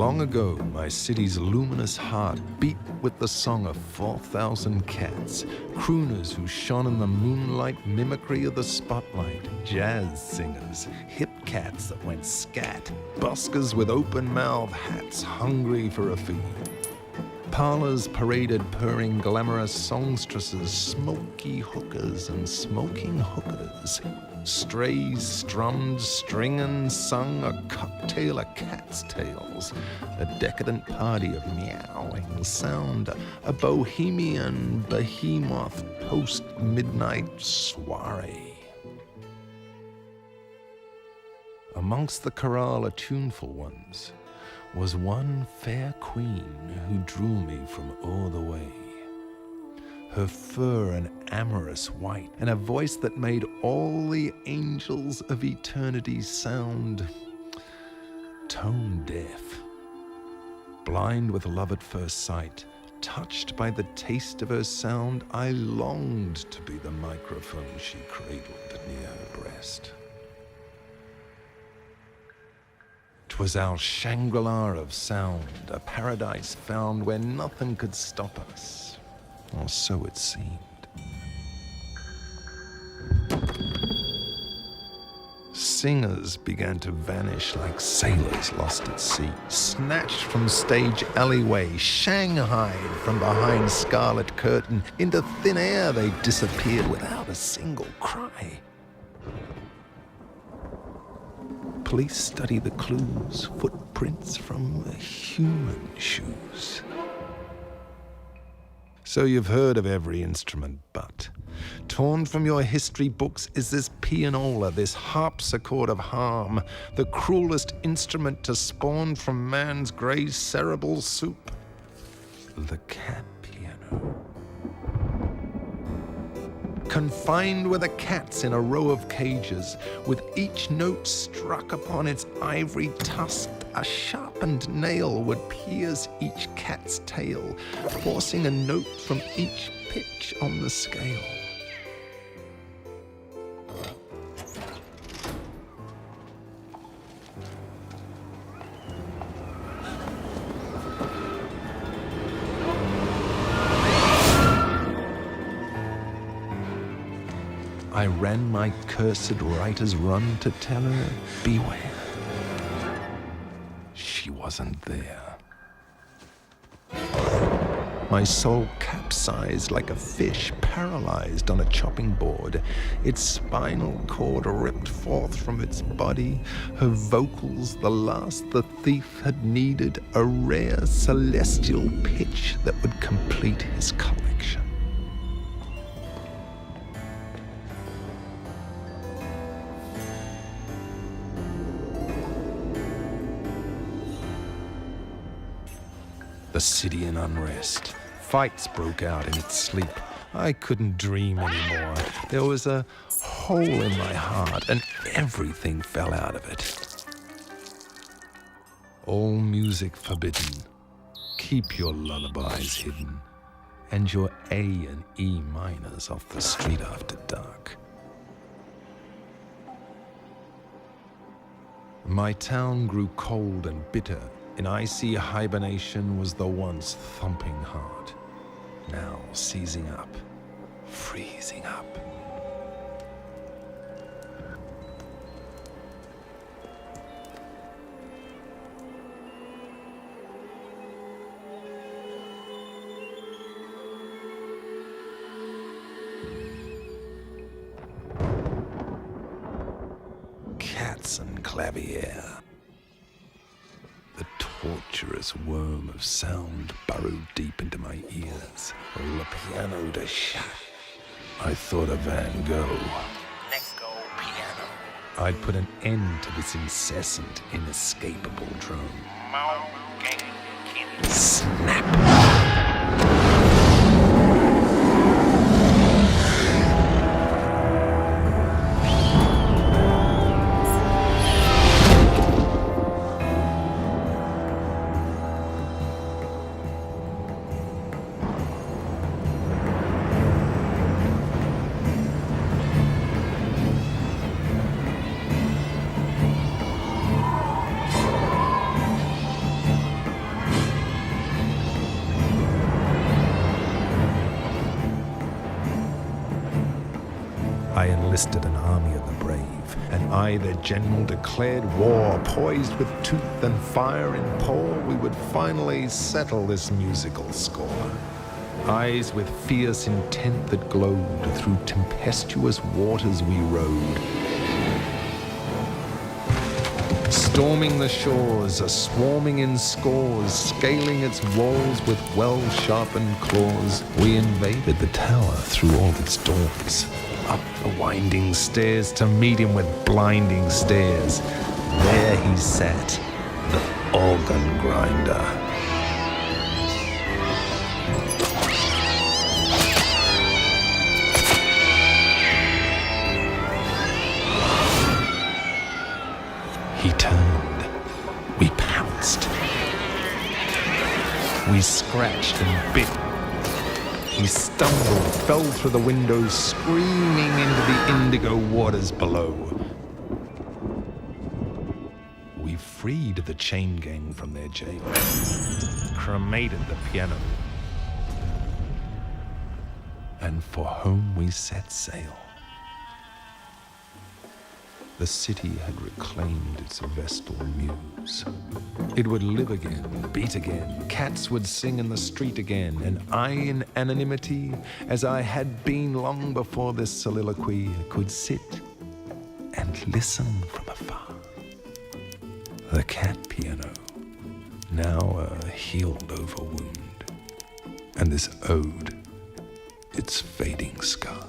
Long ago, my city's luminous heart beat with the song of 4,000 cats, crooners who shone in the moonlight mimicry of the spotlight, jazz singers, hip cats that went scat, buskers with open-mouthed hats hungry for a fee. Parlors paraded purring glamorous songstresses, smoky hookers and smoking hookers. Strays strummed, stringing, sung a cocktail of cat's tails. A decadent party of meowing sound, a bohemian behemoth post-midnight soiree. Amongst the chorale of tuneful ones was one fair queen who drew me from o'er the way. Her fur an amorous white, and a voice that made all the angels of eternity sound tone deaf. Blind with love at first sight, touched by the taste of her sound, I longed to be the microphone she cradled near her breast. 'Twas our Shangri-La of sound, a paradise found where nothing could stop us, or so it seemed. Singers began to vanish like sailors lost at sea, snatched from stage alleyway, shanghaied from behind scarlet curtain. Into thin air they disappeared without a single cry. Police study the clues, footprints from human shoes. So you've heard of every instrument, but torn from your history books is this pianola, this harpsichord of harm, the cruelest instrument to spawn from man's grey cerebral soup, the cat piano. Confined with the cats in a row of cages, with each note struck upon its ivory tusk, a sharpened nail would pierce each cat's tail, forcing a note from each pitch on the scale. I ran my cursed writer's run to tell her, beware. She wasn't there. My soul capsized like a fish paralyzed on a chopping board, its spinal cord ripped forth from its body, her vocals the last the thief had needed, a rare celestial pitch that would complete his collection. The city in unrest. Fights broke out in its sleep. I couldn't dream anymore. There was a hole in my heart, and everything fell out of it. All music forbidden. Keep your lullabies hidden, and your A and E minors off the street after dark. My town grew cold and bitter. In icy hibernation was the once thumping heart, now seizing up, freezing up. Cats and clavier. The torturous worm of sound burrowed deep into my ears. All the piano to shut. I thought of Van Gogh. Let go, piano. I'd put an end to this incessant, inescapable drone. Snap! enlisted an army of the brave, and I, their general, declared war. Poised with tooth and fire in paw, we would finally settle this musical score. Eyes with fierce intent that glowed, through tempestuous waters we rode. Storming the shores, a-swarming in scores, scaling its walls with well-sharpened claws, we invaded the tower through all its doors, up the winding stairs to meet him with blinding stares. There he sat, the organ grinder. He turned. We pounced. We scratched and bit. He stumbled, fell through the window, screaming into the indigo waters below. We freed the chain gang from their jail, cremated the piano, and for home we set sail. The city had reclaimed its vestal muse. It would live again, beat again, cats would sing in the street again, and I in anonymity, as I had been long before this soliloquy, could sit and listen from afar. The cat piano, now a healed-over wound, and this ode, its fading scar.